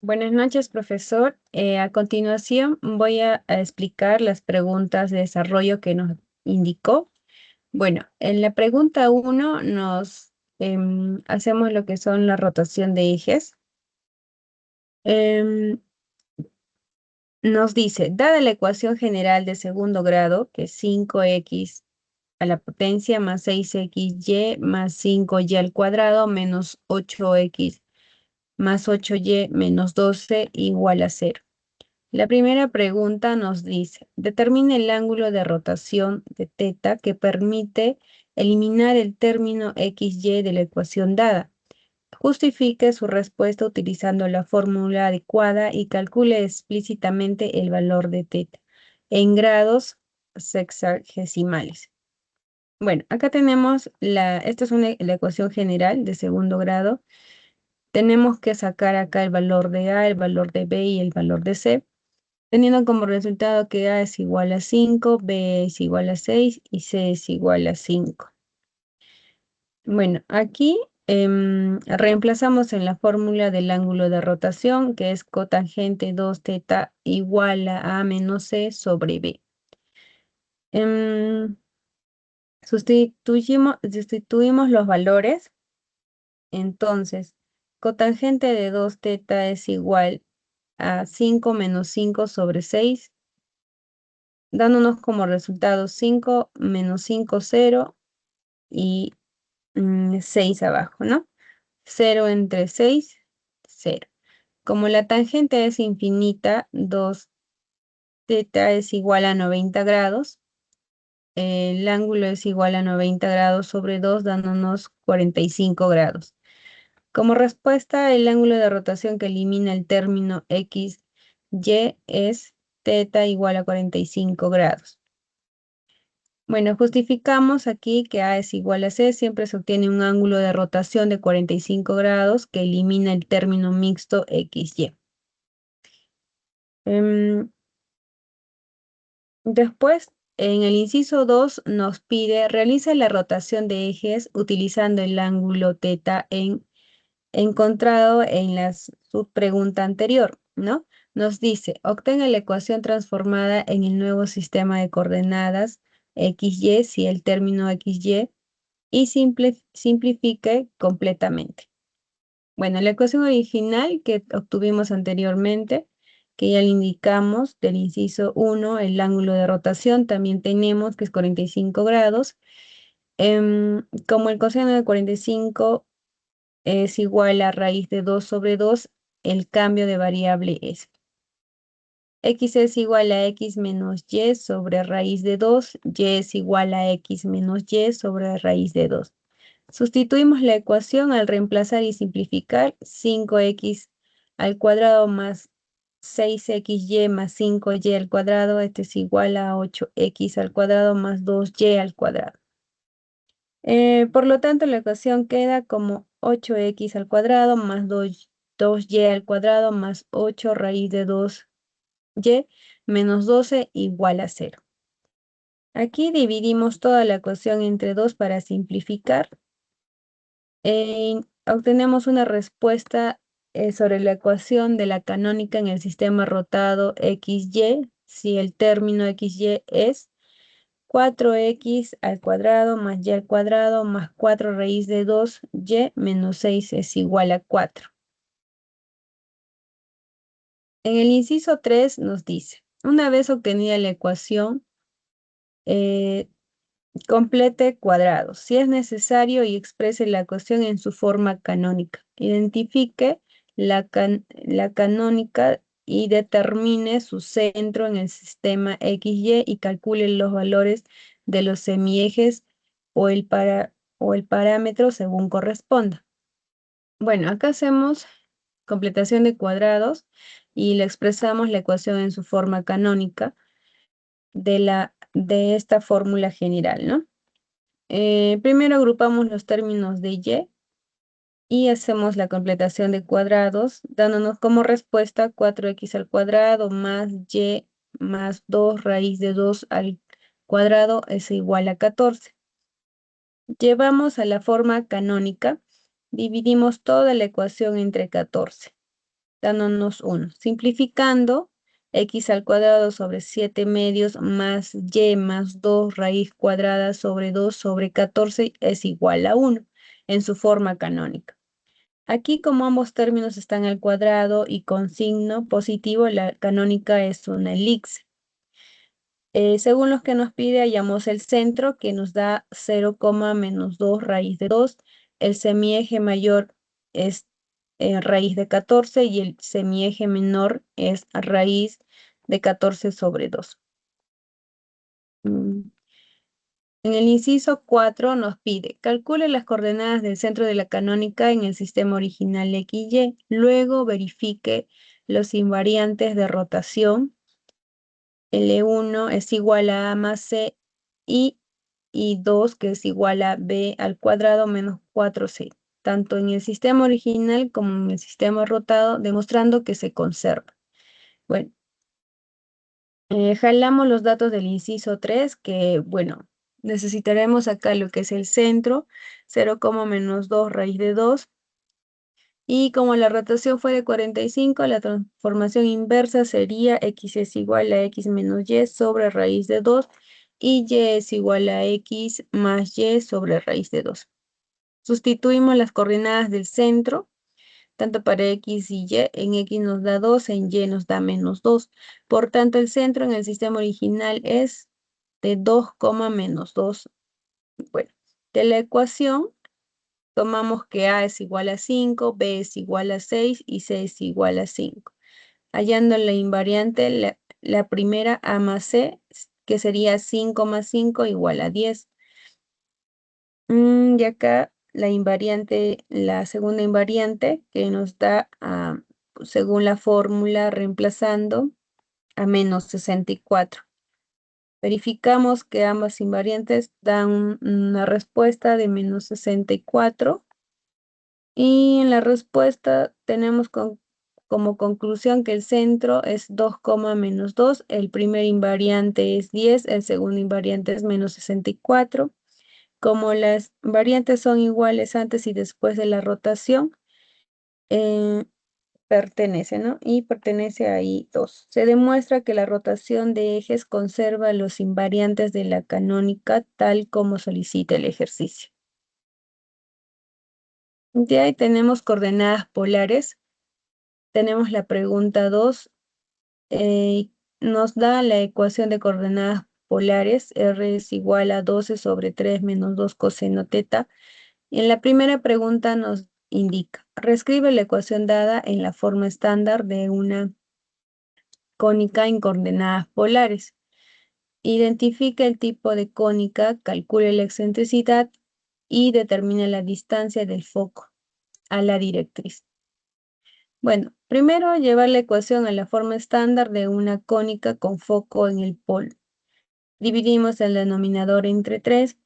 Buenas noches, profesor. A continuación voy a explicar las preguntas de desarrollo que nos indicó. Bueno, en la pregunta 1 nos hacemos lo que son la rotación de ejes. Em, Nos dice, dada la ecuación general de segundo grado, que es 5x a la potencia más 6xy más 5y al cuadrado menos 8x más 8y menos 12 igual a 0. La primera pregunta nos dice, determine el ángulo de rotación de teta que permite eliminar el término xy de la ecuación dada. Justifique su respuesta utilizando la fórmula adecuada y calcule explícitamente el valor de teta en grados sexagesimales. Bueno, acá tenemos esta es la ecuación general de segundo grado. Tenemos que sacar acá el valor de A, el valor de B y el valor de C, teniendo como resultado que A es igual a 5, B es igual a 6 y C es igual a 5. Bueno, aquí reemplazamos en la fórmula del ángulo de rotación, que es cotangente 2 teta igual a menos C sobre B. Sustituimos los valores, entonces cotangente de 2 teta es igual a 5 menos 5 sobre 6, dándonos como resultado 5 menos 5, 0 y 6 abajo, ¿no? 0 entre 6, 0. Como la tangente es infinita, 2 teta es igual a 90 grados. El ángulo es igual a 90 grados sobre 2, dándonos 45 grados. Como respuesta, el ángulo de rotación que elimina el término x, y es teta igual a 45 grados. Bueno, justificamos aquí que A es igual a C, siempre se obtiene un ángulo de rotación de 45 grados que elimina el término mixto XY. Después, en el inciso 2 nos pide, realiza la rotación de ejes utilizando el ángulo teta encontrado en la subpregunta anterior, ¿no? Nos dice, obtenga la ecuación transformada en el nuevo sistema de coordenadas XY si el término XY y simplifique completamente. Bueno, la ecuación original que obtuvimos anteriormente, que ya le indicamos del inciso 1, el ángulo de rotación también tenemos que es 45 grados. Como el coseno de 45 es igual a raíz de 2 sobre 2, el cambio de variable es x es igual a x menos y sobre raíz de 2, y es igual a x menos y sobre raíz de 2. Sustituimos la ecuación al reemplazar y simplificar 5x al cuadrado más 6xy más 5y al cuadrado. Este es igual a 8x al cuadrado más 2y al cuadrado. Por lo tanto, la ecuación queda como 8x al cuadrado más 2y al cuadrado más 8 raíz de 2y menos 12 igual a 0. Aquí dividimos toda la ecuación entre 2 para simplificar. Obtenemos una respuesta sobre la ecuación de la canónica en el sistema rotado XY, si el término XY es 4x al cuadrado más y al cuadrado más 4 raíz de 2y menos 6 es igual a 4. En el inciso 3 nos dice, una vez obtenida la ecuación, eh, complete cuadrados, si es necesario, y exprese la ecuación en su forma canónica. Identifique la canónica y determine su centro en el sistema XY y calcule los valores de los semiejes o el parámetro según corresponda. Bueno, acá hacemos completación de cuadrados y le expresamos la ecuación en su forma canónica de esta fórmula general, ¿no? Primero agrupamos los términos de y hacemos la completación de cuadrados, dándonos como respuesta 4x al cuadrado más y más 2 raíz de 2 al cuadrado es igual a 14. Llevamos a la forma canónica, dividimos toda la ecuación entre 14. dándonos 1. Simplificando, x al cuadrado sobre 7 medios más y más 2 raíz cuadrada sobre 2 sobre 14 es igual a 1 en su forma canónica. Aquí, como ambos términos están al cuadrado y con signo positivo, la canónica es una elipse. Según los que nos pide, hallamos el centro, que nos da 0, menos 2 raíz de 2. El semieje mayor es raíz de 14 y el semieje menor es raíz de 14 sobre 2. En el inciso 4 nos pide, calcule las coordenadas del centro de la canónica en el sistema original X, Y. Luego verifique los invariantes de rotación. L1 es igual a más C y 2 que es igual a B al cuadrado menos 4C, tanto en el sistema original como en el sistema rotado, demostrando que se conserva. Bueno, jalamos los datos del inciso 3, que bueno, necesitaremos acá lo que es el centro, 0, menos 2 raíz de 2. Y como la rotación fue de 45, la transformación inversa sería x es igual a x menos y sobre raíz de 2 y y es igual a x más y sobre raíz de 2. Sustituimos las coordenadas del centro, tanto para x y y. En x nos da 2, en y nos da menos 2. Por tanto, el centro en el sistema original es de 2, menos 2. Bueno, de la ecuación tomamos que A es igual a 5, B es igual a 6 y C es igual a 5. Hallando la invariante, la primera A más C, que sería 5 más 5 igual a 10. Y acá la invariante, la segunda invariante que nos da, según la fórmula, reemplazando a menos 64. Verificamos que ambas invariantes dan una respuesta de menos 64. Y en la respuesta tenemos como conclusión que el centro es 2, menos 2. El primer invariante es 10, el segundo invariante es menos 64. Como las variantes son iguales antes y después de la rotación, eh, pertenece, ¿no? Y pertenece ahí 2. Se demuestra que la rotación de ejes conserva los invariantes de la canónica tal como solicita el ejercicio. De ahí tenemos coordenadas polares. Tenemos la pregunta 2. Nos da la ecuación de coordenadas polares. R es igual a 12 sobre 3 menos 2 coseno teta. Y en la primera pregunta nos indica, reescribe la ecuación dada en la forma estándar de una cónica en coordenadas polares. Identifica el tipo de cónica, calcule la excentricidad y determine la distancia del foco a la directriz. Bueno, primero llevar la ecuación a la forma estándar de una cónica con foco en el polo. Dividimos el denominador entre 3.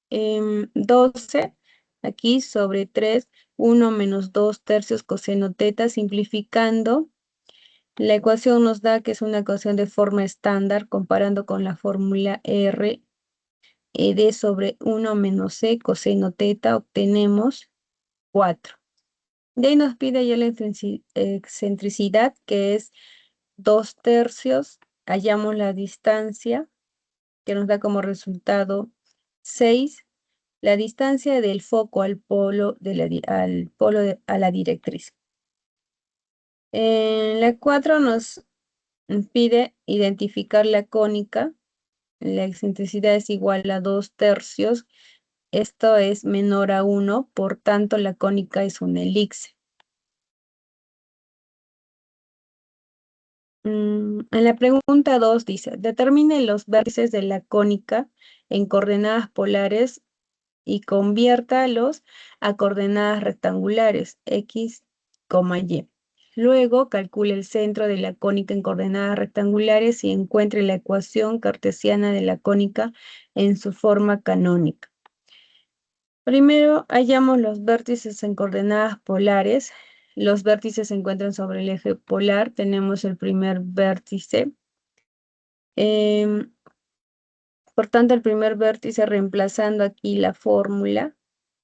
12, aquí sobre 3, 1 menos 2 tercios coseno teta, simplificando. La ecuación nos da que es una ecuación de forma estándar, comparando con la fórmula R d sobre 1 menos C coseno teta, obtenemos 4. De ahí nos pide ya la excentricidad, que es 2 tercios. Hallamos la distancia, que nos da como resultado 6. La distancia del foco al polo, a la directriz. En la 4 nos pide identificar la cónica. La excentricidad es igual a 2 tercios. Esto es menor a 1, por tanto la cónica es una elipse. En la pregunta 2 dice, determine los vértices de la cónica en coordenadas polares y conviértalos a coordenadas rectangulares, x, y. Luego calcule el centro de la cónica en coordenadas rectangulares y encuentre la ecuación cartesiana de la cónica en su forma canónica. Primero hallamos los vértices en coordenadas polares. Los vértices se encuentran sobre el eje polar. Tenemos el primer vértice. Por tanto, el primer vértice, reemplazando aquí la fórmula,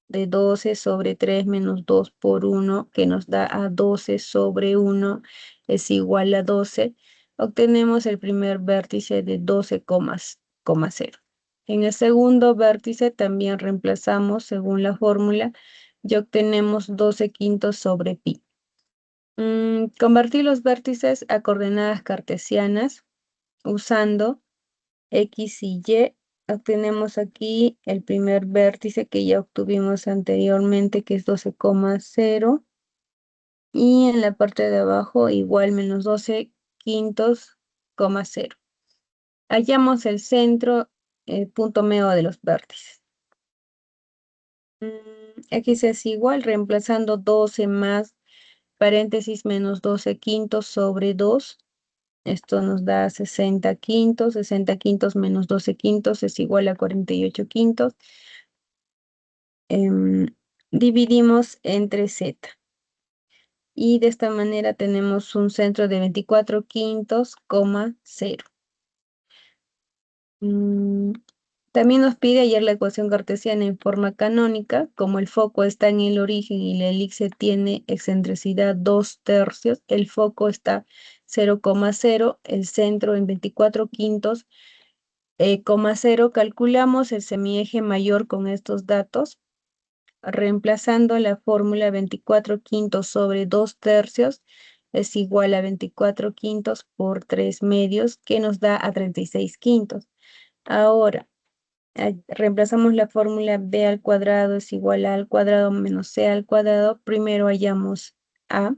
de 12 sobre 3 menos 2 por 1, que nos da a 12 sobre 1 es igual a 12, obtenemos el primer vértice de 12,0. En el segundo vértice también reemplazamos según la fórmula y obtenemos 12 quintos sobre pi. Convertir los vértices a coordenadas cartesianas usando X y Y. Obtenemos aquí el primer vértice que ya obtuvimos anteriormente, que es 12,0. Y en la parte de abajo igual menos 12 quintos,0. Hallamos el centro, punto medio de los vértices. X es igual, reemplazando 12 más paréntesis menos 12 quintos sobre 2. Esto nos da 60 quintos. 60 quintos menos 12 quintos es igual a 48 quintos. Dividimos entre z. Y de esta manera tenemos un centro de 24 quintos,0. También nos pide hallar la ecuación cartesiana en forma canónica. Como el foco está en el origen y la elipse tiene excentricidad 2/3, el foco está 0,0, el centro en 24 quintos,0. Calculamos el semieje mayor con estos datos, reemplazando la fórmula 24 quintos sobre 2/3 es igual a 24 quintos por 3 medios, que nos da a 36 quintos. Ahora, reemplazamos la fórmula b al cuadrado es igual a al cuadrado menos c al cuadrado. Primero hallamos a,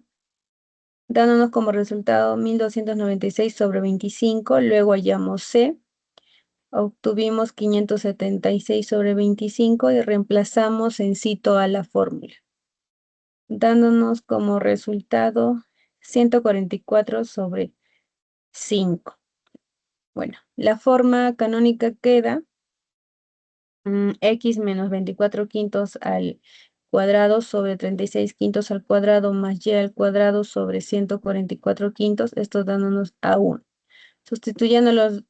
dándonos como resultado 1296 sobre 25. Luego hallamos c, obtuvimos 576 sobre 25 y reemplazamos en cito a la fórmula, dándonos como resultado 144 sobre 5. Bueno, la forma canónica queda x menos 24 quintos al cuadrado sobre 36 quintos al cuadrado más y al cuadrado sobre 144 quintos, esto dándonos a 1. Sustituyendo los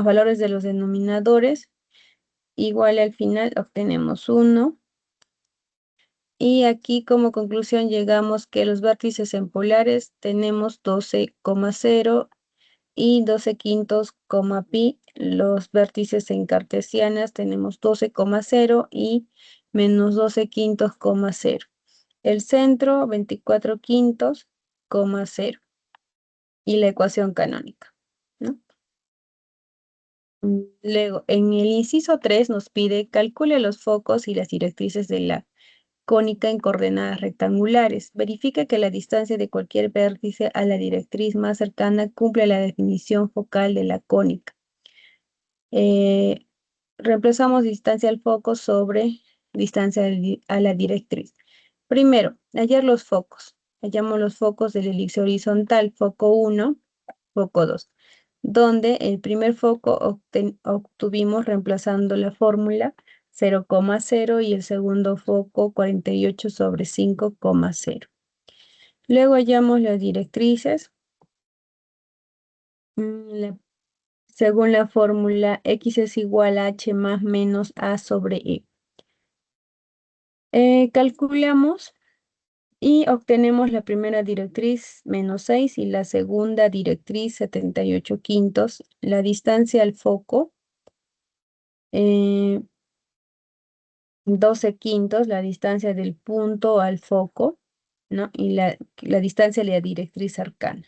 valores de los denominadores, igual al final obtenemos 1. Y aquí como conclusión llegamos que los vértices en polares tenemos 12,0 y 12 quintos, pi. Los vértices en cartesianas tenemos 12,0 y menos 12 quintos,0. El centro 24 quintos,0. Y la ecuación canónica, ¿no? Luego, en el inciso 3 nos pide calcule los focos y las directrices de la cónica en coordenadas rectangulares. Verifica que la distancia de cualquier vértice a la directriz más cercana cumple la definición focal de la cónica. Reemplazamos distancia al foco sobre distancia a la directriz. Primero, hallar los focos. Hallamos los focos de la elipse horizontal, foco 1, foco 2, donde el primer foco obtuvimos reemplazando la fórmula 0,0 y el segundo foco 48 sobre 5,0. Luego hallamos las directrices. Según la fórmula, x es igual a h más menos a sobre e. Calculamos y obtenemos la primera directriz menos 6 y la segunda directriz 78 quintos. La distancia al foco 12 quintos, la distancia del punto al foco, ¿no? Y la distancia de la directriz cercana.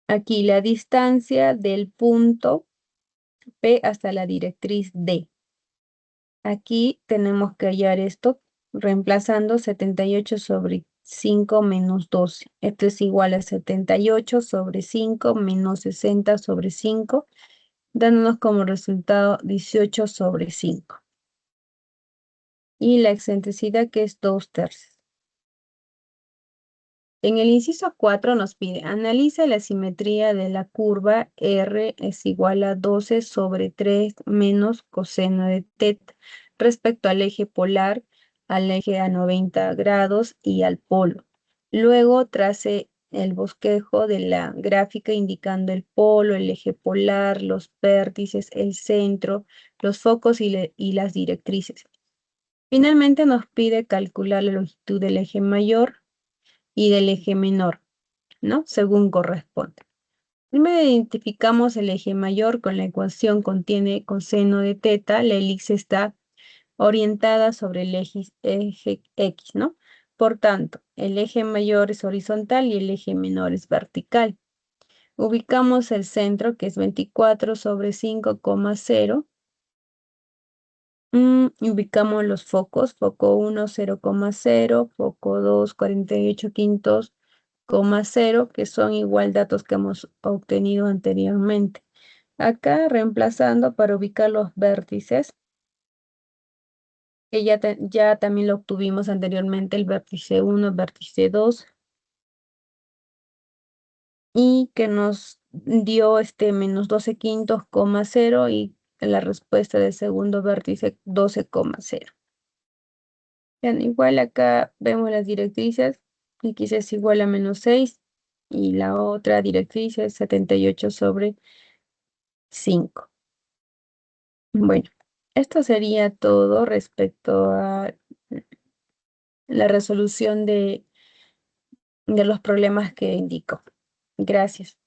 Aquí la distancia del punto P hasta la directriz D. Aquí tenemos que hallar esto reemplazando 78 sobre 5 menos 12. Esto es igual a 78 sobre 5 menos 60 sobre 5, dándonos como resultado 18 sobre 5. Y la excentricidad, que es 2/3. En el inciso 4 nos pide, analiza la simetría de la curva R es igual a 12 sobre 3 menos coseno de teta respecto al eje polar, al eje a 90 grados y al polo. Luego trace el bosquejo de la gráfica indicando el polo, el eje polar, los vértices, el centro, los focos y las directrices. Finalmente nos pide calcular la longitud del eje mayor y del eje menor, ¿no? Según corresponde. Primero identificamos el eje mayor con la ecuación contiene coseno de teta, la elipse está orientada sobre el eje X, ¿no? Por tanto, el eje mayor es horizontal y el eje menor es vertical. Ubicamos el centro, que es 24 sobre 5,0. Ubicamos los focos, foco 1, 0,0, foco 2, 48 quintos, 0,0, que son igual datos que hemos obtenido anteriormente. Acá reemplazando para ubicar los vértices, que ya también lo obtuvimos anteriormente, el vértice 1, el vértice 2, y que nos dio este menos 12 quintos, 0, y la respuesta del segundo vértice 12,0. Bien, igual acá vemos las directrices, x es igual a menos 6 y la otra directriz es 78 sobre 5. Bueno, esto sería todo respecto a la resolución de los problemas que indico. Gracias.